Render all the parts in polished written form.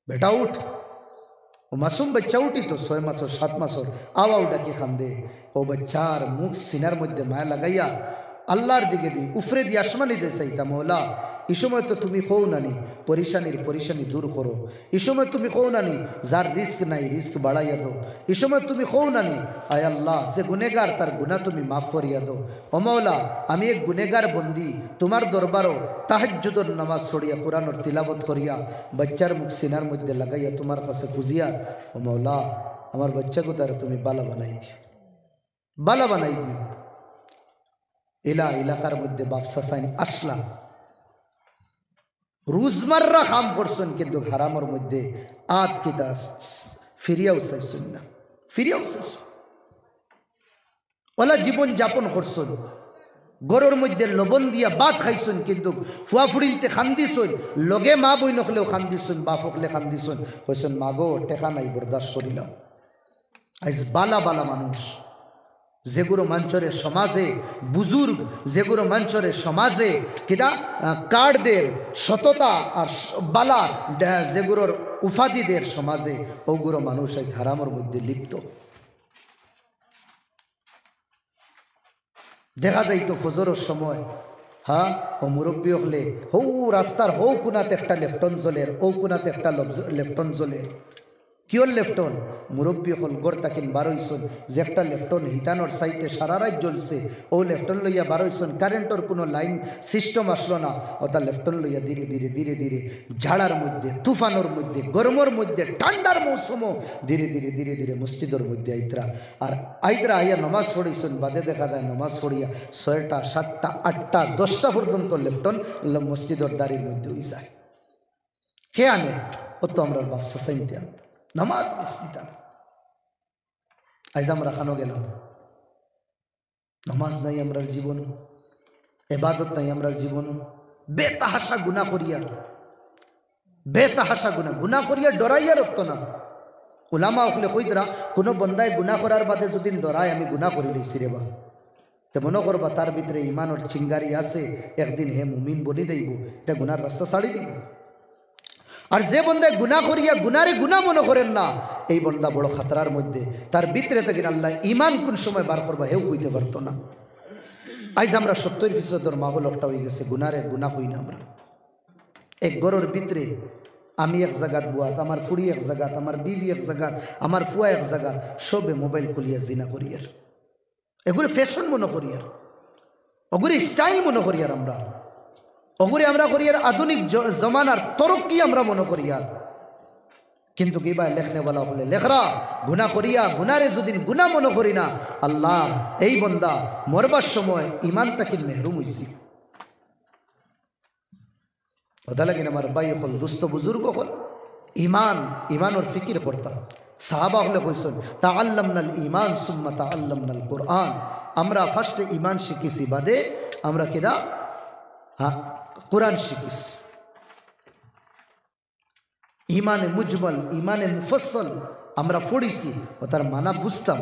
बेटा उठ। वो मासूम बच्चा उठी तो 6 मास और 7 मास और आवा डाके खान्दे ओ बच्चार मुख सिनार मध्य माया लगाइया আল্লাহর দিকে দি উফরে দি আসমানে যে চাইতা মওলা এই সময় তো তুমি কও নানি পরেশানি দূর করো এই সময় তুমি কও নানি যার রিস্ক নাই রিস্ক বাড়াইয়া দাও এই সময় তুমি কও নানি আয় আল্লাহ যে গুনাহগার তার গুনাহ তুমি মাফ করিয়া দাও ও মওলা আমি এক গুনাহগার বন্দি তোমার দরবারও তাহাজ্জুদের নামাজ পড়িয়া কোরআনের তিলাওয়াত করিয়া বাচ্চার মুখ সিনার মধ্যে লাগাইয়া তোমার কাছে খুঁজিয়া ও মওলা আমার বাচ্চাকে তার তুমি বালা বানাই দিও এলাকার মধ্যে ব্যবসা সাইন আসলা রোজমাররা কাম করছেন কিন্তু হারামের মধ্যে আত কিতা ফিরিয়াও চাইছেন না ওলা জীবন যাপন করছেন গরুর মধ্যে লবণ দিয়া ভাত খাইছেন কিন্তু ফুয়া ফুড়িনতে খান্দিছেন লগে মা বই নকলেও খান্দিছেন বাপ হকলে খান্দিছেন কইছেন মাগো টেকা নাই বরদাস্ত করিলাম আজ বালা মানুষ যেগুলো মঞ্চরে সমাজে বুজুর্গ যেগুলো মঞ্চরে সমাজে কিনা কার্ডদের সততা আর বালা যেগুলোর উফাদিদের সমাজে ওগুলো মানুষ আজ হারামের মধ্যে লিপ্ত দেখা যায় তো ফজরের সময় হ্যাঁ ও মুরব্বী হলে হৌ রাস্তার হৌ কোনাতে একটা লেফটন জলের ও কোনাতে একটা লেফটন জলের কিয়র লেফটন মুরব্বী হল গড় তাকিন বারোইছন যে একটা লেফটন হিতানোর সাইডে সারা রাত জ্বলছে ও লেফটন লইয়া বারোইছন কারেন্টর কোনো লাইন সিস্টেম আসলো না ওটা লেফটন লইয়া ধীরে ধীরে ঝাড়ার মধ্যে তুফানোর মধ্যে গরমের মধ্যে ঠান্ডার মৌসুমও ধীরে ধীরে মসজিদের মধ্যে আইতরা আইয়া নমাজ পড়িছন বাদে দেখা যায় নমাজ পড়িয়া 6টা 7টা 8টা 10টা পর্যন্ত লেফটন মসজিদের দাঁড়ির মধ্যে হয়ে যায় কে আনে ও তো আমরা ব্যবসা চাইতে আনতাম নামাজ মিস দিতাম আজ আমরা খানো গেলাম নামাজ নাই আমরার জীবন ইবাদত নাই আমরার জীবন বেতাহাসা গুনাহ করিয়া ডরাইয়া রক্ত না উলামা হলে কইদরা কোনো বন্দায় গুনাহ করার বাদে যদি ডরায় আমি গুনাহ করি লইছি রে বা তে মনে করবা তার ভিতরে ইমানের চিঙ্গারি আছে একদিন হে মুমিন বনি দেইব এটা গুনার রাস্তা ছাড়ি দিব আর যে বন্দায় গুনাহ করিয়া গুনারে গুনাহ মনে করেন না এই বন্দা বড় খাতরার মধ্যে তার ভিতরে থেকে আল্লাহ ইমান কোন সময় বার করবা হেউ হইতে পারতো না আজ আমরা 70% মাহল একটা হয়ে গেছে গুনারে গুনাহ হই না আমরা এক গরর ভিতরে আমি এক জায়গাত বুয়াত আমার ফুড়ি এক জায়গাত আমার বিবি এক জায়গাত আমার ফুয়া এক জায়গাত সবে মোবাইল খুলিয়া জিনা করিয়ার এগুলো ফ্যাশন মনে করিয়ার ওগুলো স্টাইল মনে করিয়ার আমরা ওগুলি আমরা করিয়ার আধুনিক জমানার তরক্কি আমরা মনে করিয়ার কিন্তু কি ভাই লেখনেওয়ালা হলে লেখরা গুনাহ করিয়া গুনারে দুদিন গুনাহ মনে করি না আল্লাহর এই বন্দা মরবার সময় ইমান তাকে মেহরুম হইছি ওদা লাগিন আমার ভাই হল দুস্থ বুজুর্গ হল ইমানের ফিকির করতাম সাহাবা হলে কইছেন তাআল্লামনাল ঈমান সুম্মা তাআল্লামনাল কুরআন আমরা ফার্স্টে ইমান শিখিছি বাদে আমরা কিনা কোরআন শিখিস ইমানে মুজমল ইমানে মুফসল আমরা পড়িছি ও তার মানা বুঝতাম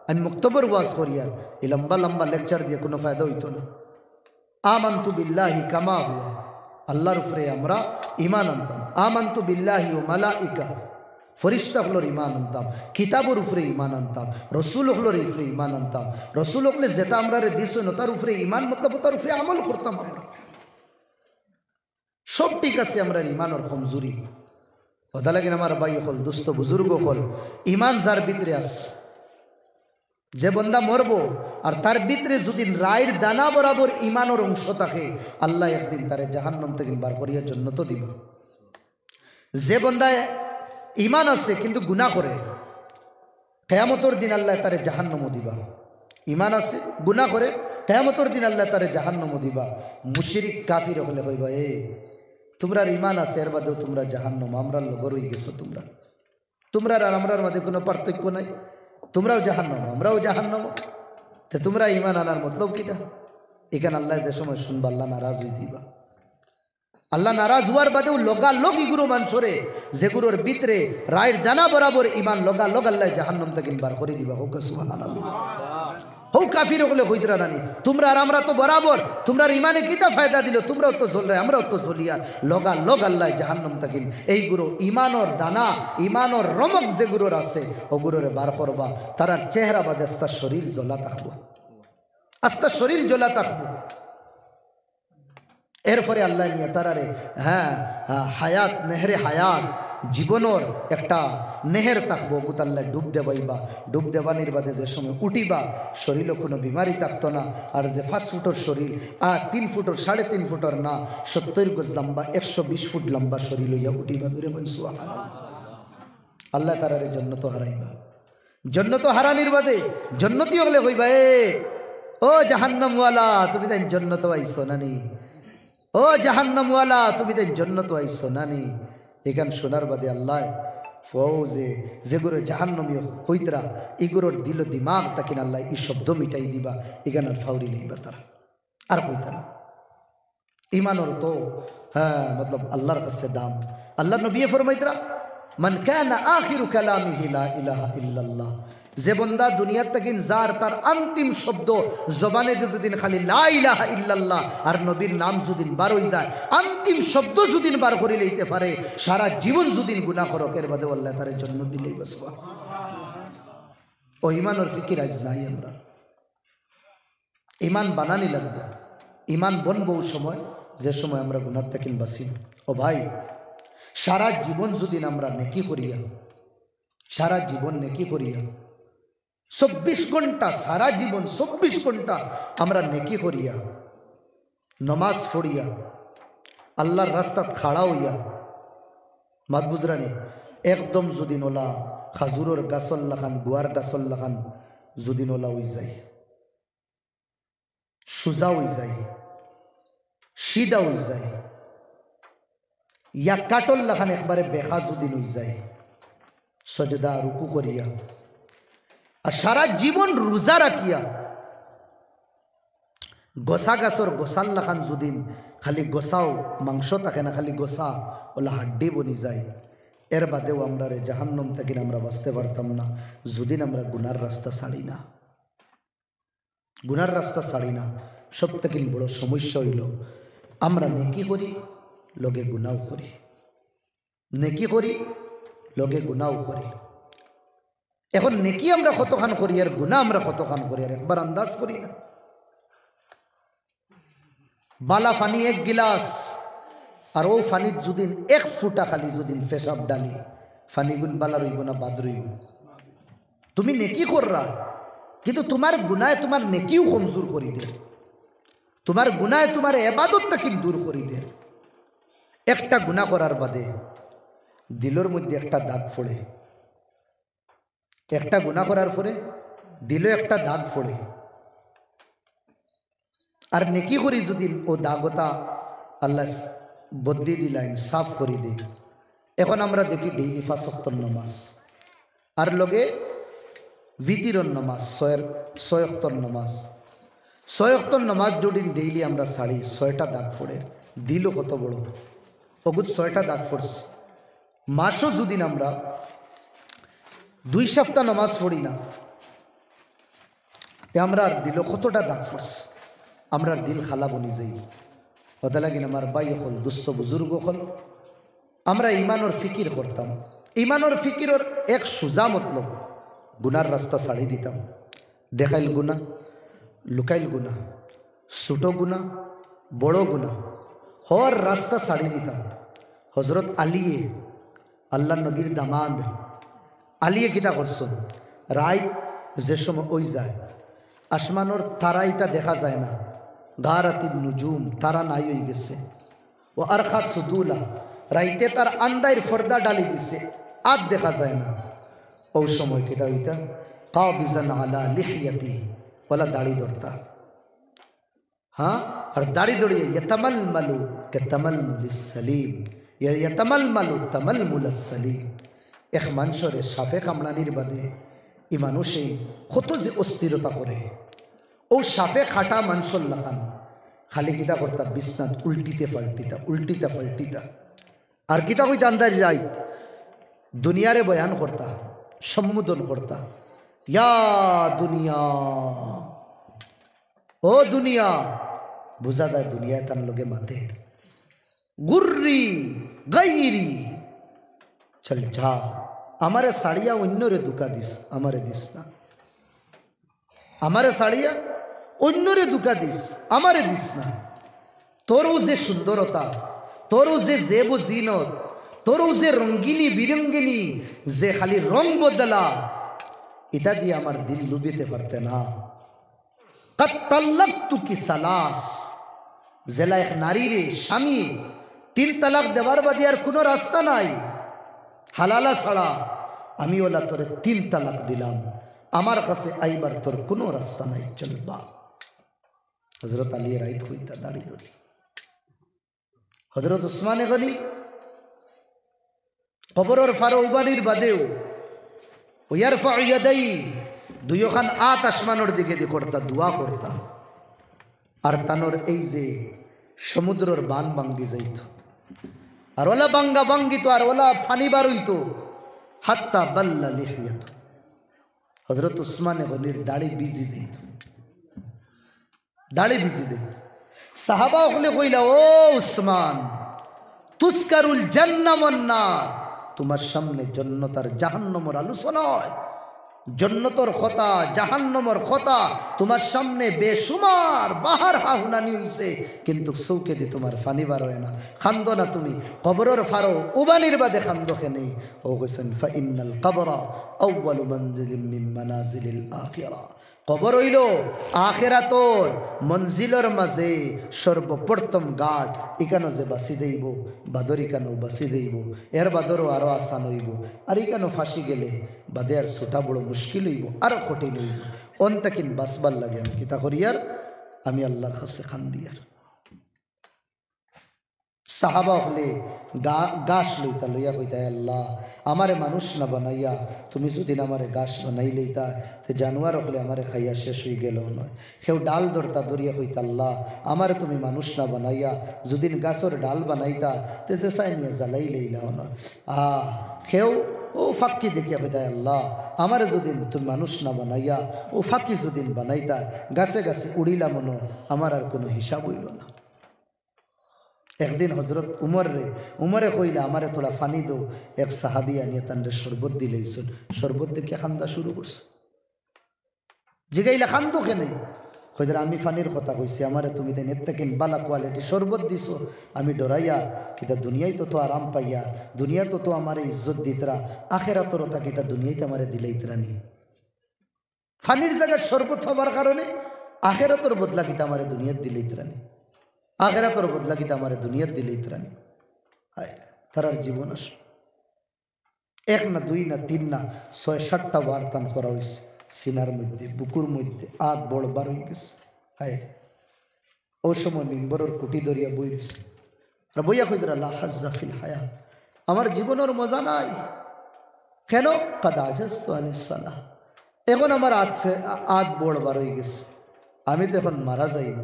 আমি মুক্তবর ওয়াজ করিয়ার এই লম্বা লেকচার দিয়ে কোনো ফায়দা হইতো না আমানতু বিল্লাহি কামা হুয়া আল্লাহর উপরে আমরা ইমান আনতাম আমানতু বিল্লাহি ও মালাইকা ফরিস্তা হলোর ইমান আনতাম কিতাবের উপরে ইমান আনতাম রসুল হলোর উপরে ইমান আনতাম রসুল হলে যেটা আমরা দিস তার উপরে ইমান মতলব তার উপরে আমল করতাম আমরা সব ঠিক আছে আমরা ইমানের কমজোরি কথা লাগেন আমার ভাই হল দুস্থ বুজুর্গ হল ইমান যার ভিতরে আছে যে বন্দা মরবো আর তার ভিতরে যদি রায়ের দানা বরাবর ইমানের অংশ থাকে আল্লাহ একদিন তারে জাহান্নাম থেকে বার করিয়া জান্নাত দিব যে বন্দায় ইমান আছে কিন্তু গুনাহ করে কিয়ামতের দিন আল্লাহ তারে জাহান্নাম দিবা ইমান আছে গুনাহ করে কিয়ামতের দিন আল্লাহ তারে জাহান্নাম দিবা মুশরিক কাফির হলে কইবা তোমরা ইমান আছে এর বাদেও তোমরা জাহান্নাম আমরার লগর হয়ে গেছো তোমরা আর আমরার মধ্যে কোনো পার্থক্য নাই তোমরাও জাহান্নাম আমরাও জাহান্নাম তে তোমরা ইমান আনার মতলব কিটা এখানে আল্লাহ যে সময় শুনবা আল্লাহ নারাজ হয়ে যাইবা আল্লাহ নারাজ হওয়ার বাদেও লগালগ ইগুরো মানুষরে যেগুলোর ভিতরে রায়ের দানা বরাবর ইমান লগালগ আল্লাহ জাহান্নাম থেকে বার করে দিবা হোক সুবহানাল্লাহ। হৌ কাফির ওগুলো হইতরা রানি তোমরা আর আমরা তো বরাবর, তোমরা ইমানে কিতা ফায়দা দিল, তোমরাও তো জ্বল আমরাও তো জ্বলিয়া লগা লগ আল্লাহ জাহান্নাম তাকিন। এই গুরু ইমানর দানা ইমানর রমক যে গুরুর আছে ও গুরুরে বার করবা, তারার চেহারা বাদে আস্তা শরীর জ্বলা থাকবো, আস্তা শরীর জ্বলা থাকবো। এরপরে আল্লাহ নিয়ে তারারে হায়াত নেহরে হায়াত জীবনের একটা নেহের থাকবো, গুতাল্লাহ ডুব দেবাইবা, ডুব দেবানির বাদে যে সময় উঠিবা শরীরও কোনো বিমারি থাকতো না। আর যে 5 ফুটের শরীর 3 ফুটের 3.5 ফুটের না 70 গজ লম্বা 120 ফুট লম্বা শরীর লইয়া উঠিবা দূরে মনসুয়া আল্লাহ তারারে জন্নত হারাইবা। জন্নত হারানির বাদে জন্নতি হলে হইবা ও জাহান্নামওয়ালা তুমি তাই জন্নত আইছো নানি, ও জাহান্নামওয়ালা তুমি তাই জন্নত আইছো নানি। এখান শোনার বাদে আল্লাহ ফৌজে যেগুলো জাহান্নামী হইতরা এগুলোর দিল দিমাগ তাকিন আল্লাহ এই শব্দ মিটাই দিবা, এখান আর ফাউরি লইবা তারা আর হইতা না। ইমানর তো মতলব আল্লাহর কাছে দাম। আল্লাহ নবী ফরমাইতরা মান কানা আখিরু কালামিহি লা ইলাহা ইল্লাল্লাহ, যে বন্দা দুনিয়ার তাকিন যার তার অন্তিম শব্দ জবানে যতদিন খালি লা ইলাহা ইল্লাল্লাহ আর নবীর নাম যদিন বার হয়ে যায়, অন্তিম শব্দ যদিন বার করে লইতে পারে, সারা জীবন যদিন গুনাহ করক এর বাদে আল্লাহ তার জন্য দিলেই বসবা। ও ইমানের ফিকির আজ নাই। আমরা ইমান বানানি লাগবে, ইমান বনবো সময় যে সময় আমরা গুনাহ তাকিন বাসি। ও ভাই সারা জীবন যদিন আমরা নেকি করিয়া, সারা জীবন নেকি করিয়া 24 ঘন্টা সারা জীবন 24 ঘন্টা আমরা নেকি করিয়া নমাজ পড়িয়া আল্লাহর রাস্তাত খাড়া হইয়া মাত বুঝরানি একদম যদিন ওলা খাজুরের গাছল লাখান গুয়ার গাছল লাখান যদিন ওলা হয়ে যায়, সুজা হয়ে যায়, সিধা হয়ে যায়, ইয়া কাটল লাখান একবারে বেখা যদিন হয়ে যায়, সজদা রুকু করিয়া আর সারা জীবন রোজা রাখিয়া গোসা গাছর গোসাল লাখান যদিন খালি গোসাও মাংস থাকে না, খালি গোসা ওলা হাড্ডি বনি যায়, এর বাদেও আমরা রে জাহান্নাম থেকে আমরা বাঁচতে পারতাম না যদিন আমরা গুনার রাস্তা ছাড়ি না। গুনার রাস্তা ছাড়ি না। সব থেকে বড় সমস্যা হইল আমরা নেকি করি লগে গুনাও করি, নেকি করি লগে গুনাও করি। এখন নেকি আমরা কতখান করি আর গুনাহ আমরা কতখান করি আর একবার আন্দাজ করি না। বালা ফানি 1 গিলাস আর ও ফানিত যদিন 1 ফুটা খালি যদিন পেশাব ডালি ফানি গুণ বালা রইব না বাদ রইব। তুমি নেকি কররা কিন্তু তোমার গুনায় তোমার নেকিও কমজোর করি দে, তোমার গুনায় তোমার ইবাদতটা কিন্তু দূর করি দে। একটা গুনাহ করার বাদে দিলের মধ্যে একটা দাগ ফোড়ে, একটা গুনাহ করার পরে দিলে একটা দাগ ফোড়ে। আর নেকি করি যদি ও দাগতা আল্লাহ বদলি দিলাইন সাফ করি দিন। এখন আমরা দেখি ডেইলি 5 ওয়াক্তের নামাজ আর লগে ভিতিরর নামাজ 6 ওয়াক্তের নামাজ, 6 ওয়াক্তের নামাজ দুদিন ডেইলি আমরা ছাড়ি 6টা দাগ ফোড়ে। দিলও কত বড় অগুত 6টা দাগ ফোড়ছে। মাসও যদি আমরা 2 সপ্তাহ নামাজ পড়ি না আমরা আর দিল কতটা দাগ ফোড়ছে, আমরা দিল খালা বনি যাই। ওটা লাগিন আমার বাই হল দুস্থ বুজুর্গ হল আমরা ইমানোর ফিকির করতাম। ইমানোর ফিকিরের এক সুজা মতলব গুনার রাস্তা ছাড়ি দিতাম। দেখাইল গুনা, লুকাইল গুনা, ছোট গুনা, বড় গুনা হর রাস্তা ছাড়ি দিতাম। হজরত আলিয়ে আল্লাহ নবীর দামাদ আলিয়ে কিতা করছেন, রায় যে সময় ওই যায় আসমানোর তারাইটা দেখা যায় না, গারাতির নুজুম তারা নাই হয়ে গেছে। ও আর খা সুদুলা রাইতে তার আন্দাইর ফর্দা ডালি দিছে আর দেখা যায় না। ওই সময় কিতা হইতা কাবিজান আলা লিহিয়াতি ওলা দাড়ি ধরতা। হ্যাঁ আর দাড়ি দড়িয়ে ইয়তামাল মালু কে তামাল মুলিস সালিম, ইয়তামাল মালু তামাল মুলাস সালিম। এক মানুষের সাফে কামড়ানির বাদে এই মানুষে কত যে অস্থিরতা করে। ও সাফে খাটা মানুষের লাখান খালি কিতা করতা বিছনাত উল্টিতে পাল্টিতা উল্টিতা পাল্টিতা। আর কিতা কইতা আন্দারি রাইত দুনিয়ারে বয়ান করতা, সম্বোধন করতা, ইয়া দুনিয়া ও দুনিয়া বুঝা দেয় দুনিয়ায় তার লোকে মাতের গুর্রি গাইরি চল যা আমারে সাড়িয়া অন্যরে দুকা দিস আমারে দিস না আমারে সাড়িয়া অন্যরে দুকা দিস আমারে দিস না তোরও যে সুন্দরতা তোরও যে জেব জিনত তোরও যে রঙ্গিনী বিরঙ্গিনী যে খালি রং বদলা এটা দিয়ে আমার দিল লুবিতে পারতে না কত তাল্লাকতু কি সালাস জেলা এক নারী রে স্বামী 3 তালাক দেওয়ার বাদে আর কোনো রাস্তা নাই হালালা ছাড়া আমি ওলা তোরে 3 তালাক দিলাম আমার কাছে আইবার তোর কোনো রাস্তা নাই চলবা হযরত আলী রাইত হইতা দাড়ি ধরি হযরত উসমানে গনি কবরের ফারো উবানির বাদেও ওয়ারফা ইয়াদাই দুইখান আত আসমানের দিকে দি করতা দোয়া করতা আর তানোর এই যে সমুদ্রের বান ভাঙ্গি যাইত আর ওলা বাঙ্গা ভাঙ্গিত আর ওলা ফানি বার হইতো হাত্তা বাল্লা লিহিয়াত হযরত উসমানে গনির দাড়ি বিজি দিত দাড়ি বিজি দিত সাহাবা হলে কইলা ও উসমান তুসকারুল জান্নাহ ওয়ান নার তোমার সামনে জান্নাত আর জাহান্নামের আলোচনা হয় জন্নতর কথা জাহান্নামের কথা তোমার সামনে বেশুমার বাহার হাহুনানি হইছে কিন্তু চৌকে দি তোমার ফানি বার হয় না খান্দো না তুমি কবরের ফারো উবানির বাদে খান্দো কেনে ও কইছেন ফা ইন্নাল কবরা আউয়ালু মানজিলিম মিন মানাজিলিল আখিরা কবর হইল আখিরাতর মঞ্জিলের মাঝে সর্বপ্রথম ঘাট ইকানো যে বাসি দেইব বাদর ইকানো বাসি দেইব এর বাদরও আরো আসান হইব আর ইকানো ফাঁসি গেলে বাদে আর ছোটা বড় মুশকিল হইব আরো কঠিন হইব অন্তাকিন বাসবার লাগে আমি কিতা করিয়ার আমি আল্লাহর কাছে খান্দিয়ার সাহাবা হলে গাছ লইতা লইয়া কইতা আল্লাহ আমারে মানুষ না বানাইয়া তুমি যদি আমারে গাছ বানাই লইতা তে জানোয়ার হলে আমারে খাইয়া শেষ হয়ে গেল নয় কেউ ডাল ধরতা ধরিয়া কইতা আল্লাহ আমারে তুমি মানুষ না বানাইয়া যদি গাছের ডাল বানাইতা তে যে চাই নিয়ে জ্বালাই লইলাও নয় কেউ ও ফাঁকি দেখিয়া কইতা আল্লাহ আমারে যদি তুমি মানুষ না বানাইয়া ও ফাঁকি যদি বানাইতা গাছে গাছে উড়িলাম ন আমার আর কোনো হিসাব হইল না একদিন হজরত উমরে কইলা আমারে থোড়া ফানি দো এক সাহাবি আনিয়ে তানরে শরবত দিলেইছুন শরবত দেখে খান্দা শুরু করছে জিগাইলা খান্দো কেনে কইরা আমি ফানির কথা কইছি আমারে তুমি দেন এত কেন বালা কোয়ালিটি শরবত দিছো আমি ডরাইয়া কিতা দুনিয়ায় তো আরাম পাইয়া দুনিয়া তো আমারে ইজ্জত দিতরা আখিরাতর তা কিতা দুনিয়াতে আমারে দিলেইতরা নি ফানির জায়গায় শরবত হবার কারণে আখিরাতর বদলা কিতা আমারে দুনিয়াত দিলেইতরা নি আখিরাতর বদলা কিতা আমারে দুনিয়াত দিলেইতরা নি আয় তারার জীবন আস এক না দুই না তিন না ৬-৭টা বার্তান করা হয়েছে সিনার মধ্যে বুকুর মধ্যে আগ বড় বার হয়ে গেছে হায় ও সময় মিম্বরের কুটি ধরিয়া বই গেছে আর বইয়া কইরা লা হাজ্জা ফিল হায়াত আমার জীবনের মজা নাই কেন কাদ আজাজতু আনিস সালাহ এখন আমার আগ বড় বার হয়ে গেছে আমি তো এখন মারা যাইব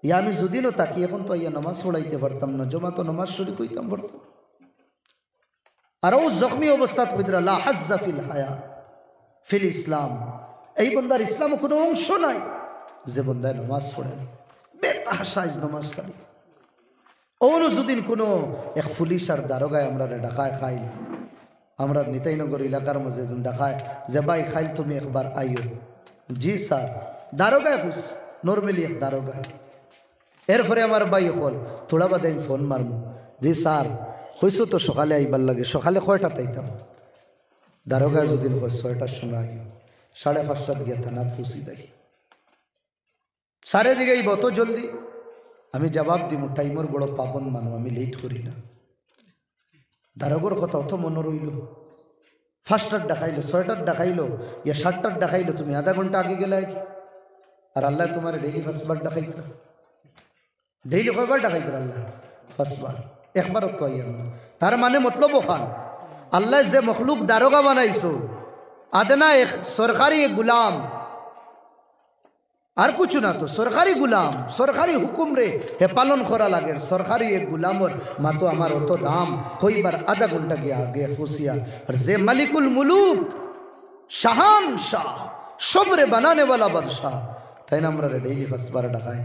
ইয়া আমি যদিও তাকি এখন তো ইয়া নামাজ পড়াইতে পারতাম না জমা তো নামাজ শরীফ হইতাম পারতাম আর ও জখমি অবস্থাত কইরা লা হাজ্জা ফিল হায়াত ফিল ইসলাম এই বন্দার ইসলামও কোনো অংশ নাই যে বন্দায় নামাজ পড়ে না বেতাহাসাইজ নামাজ ছাড়ি ওনো যদিন কোনো এক পুলিশ আর দারোগায় আমরা ডাকায় খাইল আমরা নিতাইনগর এলাকার মাঝে ডাকায় যে ভাই খাইল তুমি একবার আইও জি স্যার দারোগায় খুশ নর্মালি এক দারোগায় এরপরে আমার ভাই হল থোড়া বাদে আমি ফোন মারমু জি স্যার হইছো তো সকালে আইবার লাগে সকালে কয়টাতে আইতাম দারোগা যদি ৬টার সময় আই ৫:৩০ গিয়ে থানাত ফুসি দেয় সারে দিকে বত জলদি আমি জবাব দিব টাইমর বড় পাবন মানো আমি লেট করি না দারোগর কথা অত মনে রইল ৫টার ডাকাইলো ৬টার ডাকাইলো ইয়া ৭টার ডাকাইলো তুমি আধা ঘন্টা আগে গেলে আর আল্লাহ তোমার ডেইলি ফার্স্টবার ডাকাইত ডেইলি কয়বার ডাকাইত আল্লাহ ফার্স্টবার একবারও তো আইয়ার না তার মানে মতলব খান আল্লাহ যে মখলুক দারোগা বানাইছো আদনা এক সরকারি এক গুলাম আর কিছু না তো সরকারি গুলাম সরকারি হুকুম রে হে পালন করা লাগে সরকারি এক গুলামর মাতো আমার অত দাম কইবার আধা ঘন্টা গিয়ে আগে ফুসিয়া আর যে মালিকুল মুলুক শাহান শাহ সবরে বানানে वाला বাদশাহ তাই না আমরা ডেইলি 5 বার ডাকায়,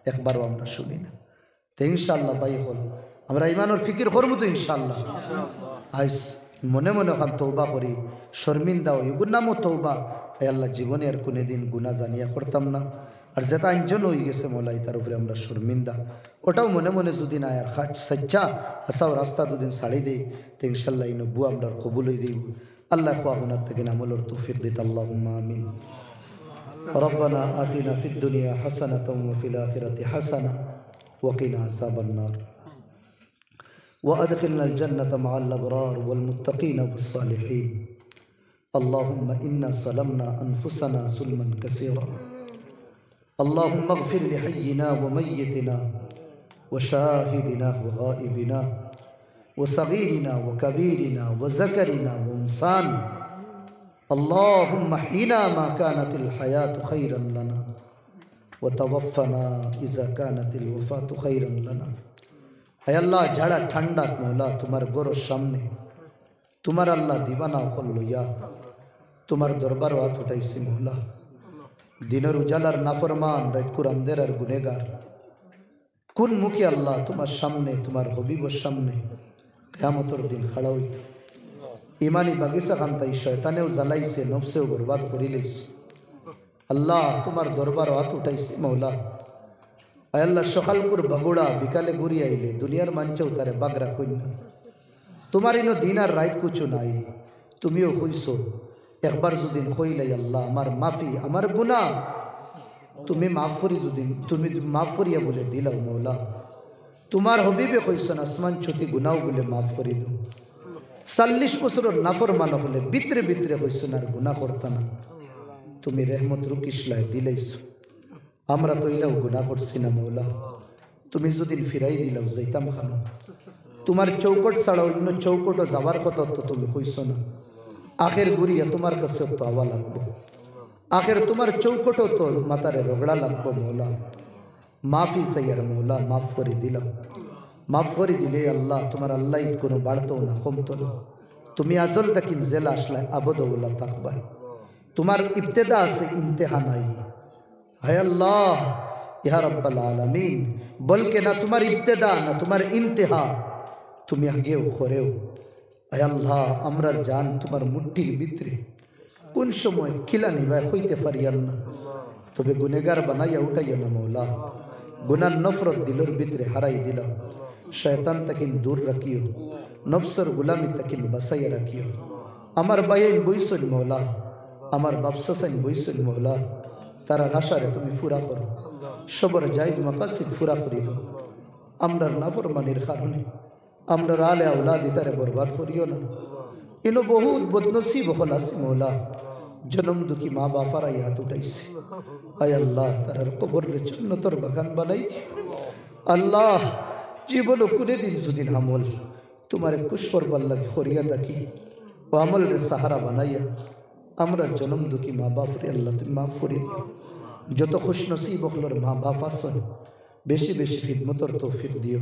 একবারও আমরা শুনি না। তো ইনশাআল্লাহ ভাই হল আমরা ইমানের ফিকির করবো তো ইনশাআল্লাহ। আইস মনে মনে ওখান তৌবা করি, শর্মিন্দা ওই গুনামও তৌবা। আল্লাহ জীবনে আর কোনো দিন গুণা জানিয়া করতাম না, আর যেটা আঞ্জন হয়ে গেছে মোলাই তার উপরে আমরা শর্মিন্দা, ওটাও মনে মনে যদি না আর সচ্চা হাসাও রাস্তা দুদিন ছাড়ি দেই তো ইনশাল্লাহ এই নব্বু আমরা কবুল হয়ে দিব। আল্লাহ খোয়াগুনার থেকে আমলের তৌফিক দিত, আল্লাহুম্মা আমিন। রব্বানা আতিনা ফিদ দুনিয়া হাসানাতাও ওয়া ফিল আখিরাতি হাসানা ওয়া কিনা আযাবান নার وأدخلنا الجنة مع الأبرار والمتقين والصالحين. اللهم إنا ظلمنا أنفسنا ظلما كثيرا. اللهم اغفر لحينا وميتنا وشاهدنا وغائبنا وصغيرنا وكبيرنا وذكرنا وأنثانا. اللهم احينا ما كانت الحياة خيرا لنا وتوفنا إذا كانت الوفاة خيرا لنا. হায় আল্লাহ যারা ঠান্ডা মৌলা তোমার গরর সামনে তোমার আল্লাহ দিবানা হল লইয়া তোমার দরবার হাত উঠাইছি মৌলা। দিনের উজালার নাফরমান, রাতকুর আন্দের আর গুনেগার, কোন মুখে আল্লাহ তোমার সামনে তোমার হবিবর সামনে কিয়ামতের দিন খাড়া হইত। ইমানি বাগিচা কান্তাই শয়তানেও জ্বালাইছে, নফসেও বরবাদ করি লইছে। আল্লাহ তোমার দরবার হাত উঠাইছি মৌলা। আল্লাহ সকালকুর বগুড়া বিকালে ঘুরি আইলে দুনিয়ার মাঞ্চেও তারে বাগরা কইন না। তোমার ইনো দিন আর রাত কুচু নাই, তুমিও কইছো একবার যদি কইলাই আল্লাহ আমার মাফি আমার গুনাহ তুমি মাফ করি, যদি তুমি মাফ করিয়া বলে দিলাও মৌলা। তোমার হবিবে কইছেন আসমান ছুটি গুনাও বলে মাফ করি দো। 40 বছরের নাফরমান হলে ভিতরে ভিতরে কইছেন আর গুনাহ করতা না, তুমি রহমত রুকিসলায় দিলাইছো। আমরা তো ইলাও গুনাহ করছি না মৌলা, তুমি যদি ফিরাই দিলাও যাইতাম খানো। তোমার চৌকট ছাড়া অন্য চৌকটও যাওয়ার কথা তো তুমি কইছো না। আখের গুড়িয়া তোমার কাছে তো আওয়া লাগবো, আখের তোমার চৌকটও তো মাতারে রগড়া লাগবো মৌলা। মাফি চাইয়ার মৌলা, মাফ করে দিলাম। মাফ করে দিলে আল্লাহ তোমার আল্লাহ কোনো বাড়তো না কমতো না। তুমি আজল তাকিন জেলা আসলায় আবদউল্লাহ থাকবা। তোমার ইবতেদা আছে ইন্তেহা নাই। হায় আল্লাহ ইয়া রাব্বাল আলামিন, বলকে না তোমার ইবতেদা না তোমার ইন্তেহা, তুমি আগেও করেও। হায় আল্লাহ আমরার জান তোমার মুঠির ভিতরে কোন সময় খিলা নিবাই হইতে পারিয়ান না, তবে গুনেগার বানাইয়া উঠাইয়া না মৌলা। গুনার নফরত দিলর ভিতরে হারাই দিলাম। শয়তান তাকিন দূর রাখিও, নফসর গুলামি তাকিন বাসাইয়া রাখিও। আমার বাইন বইসন মৌলা, আমার বাপসাসাইন বইসন মৌলা, তারা আশারে তুমি ফুরা করো, সবর জায়েজ মাকাসিদ ফুরা করি দাও। আমরার নাফরমানির কারণে আমরার আলে আওলাদি তারে বরবাদ করিও না। ইনো বহুত বদনসিব হল আছে মৌলা, জনম দুঃখী মা বাপারাই হাত উঠাইছে। আয় আল্লাহ তারার কবরের জন্নতর বাগান বানাই। আল্লাহ জীবন কোনে দিন যদিন আমল তোমারে খুশ করবার লাগে করিয়া থাকি, ও আমল রে সাহারা বানাইয়া আমরা জনম দুঃখী মা বাপরে আল্লাহ তুমি মাফ করি। যত খুশ নসিব হলর মা বাপ আসন বেশি বেশি খিদমতর তৌফিক দিও।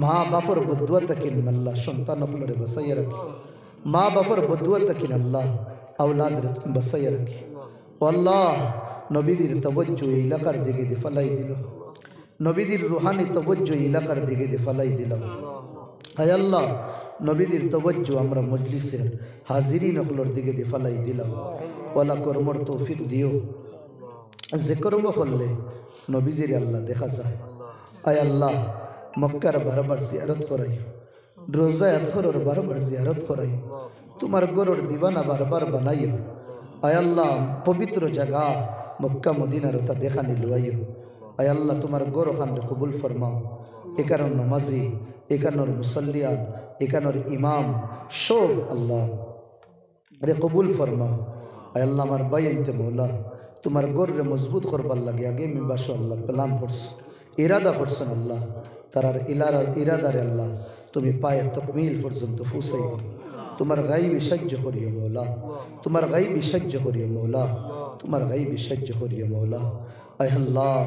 মা বাপর বদুয়া তাকিন আল্লাহ সন্তান হলরে বাসাইয়া রাখি। মা বাপর বদুয়া তাকিন আল্লাহ আওলাদ রে তুমি বাসাইয়া রাখি। ও আল্লাহ নবীদের তওজ্জু এলাকার দিকে দিয়ে ফালাই দিল, নবীদের রুহানি তওজ্জু এলাকার দিকে দিয়ে ফালাই দিলাম। হায় আল্লাহ নবীদের তওজ্জু আমরা মজলিসের হাজিরিন হলর দিকে দিয়ে ফালাই দিলাম। ওয়ালা কর্মর তৌফিক দিও, যে কর্ম করলে নবীজির আল্লাহ দেখা যায়। আয় আল্লাহ মক্কার বারবার জিয়ারত করাই, রোজা আতহরের বারবার জিয়ারত করাই, তোমার গরুর দিবানা বারবার বানাইও। আয় আল্লাহ পবিত্র জায়গা মক্কা মদিনার তা দেখা নিলুয়াইও। আয় আল্লাহ তোমার গরু খানরে কবুল ফরমাও। একানোর নমাজি, একানোর মুসল্লিয়ান, একানোর ইমাম সব আল্লাহ রে কবুল ফরমাও। আয় আল্লাহ আমার বাইনতে মৌলা তোমার গররে মজবুত করবার লাগে আগে আমি বাসো আল্লাহ প্লান করছো, ইরাদা করছেন আল্লাহ, তারার ইরাদারে আল্লাহ তুমি পায়ে তকমিল পর্যন্ত ফুসাই দাও। তোমার গাইবি সাহায্য করিও মৌলা, তোমার গাইবি সাহায্য করিও মৌলা, তোমার গাইবি সাহায্য করিও মৌলা। আয় আল্লাহ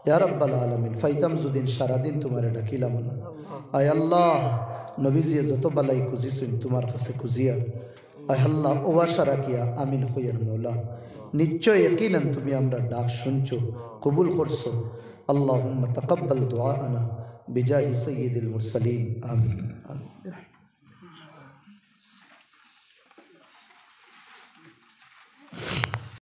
ইয়া রাব্বাল আলামিন ফাইতাম যদিন সারাদিন তোমারে ডাকিলাম না। আয় আল্লাহ নবীজি যত বালাই খুঁজিছেন তোমার কাছে খুঁজিয়া। আয় আল্লাহ ও আশা রাখিয়া আমিন হইয়ার মৌলা। নিশ্চয় ইয়াকিনান তুমি আমরা ডাক শুনছো, কবুল করছো। আল্লাহুম্মা তাকাব্বাল দুআআনা বিজাহি সাইয়্যিদিল মুরসালিন। আমিন।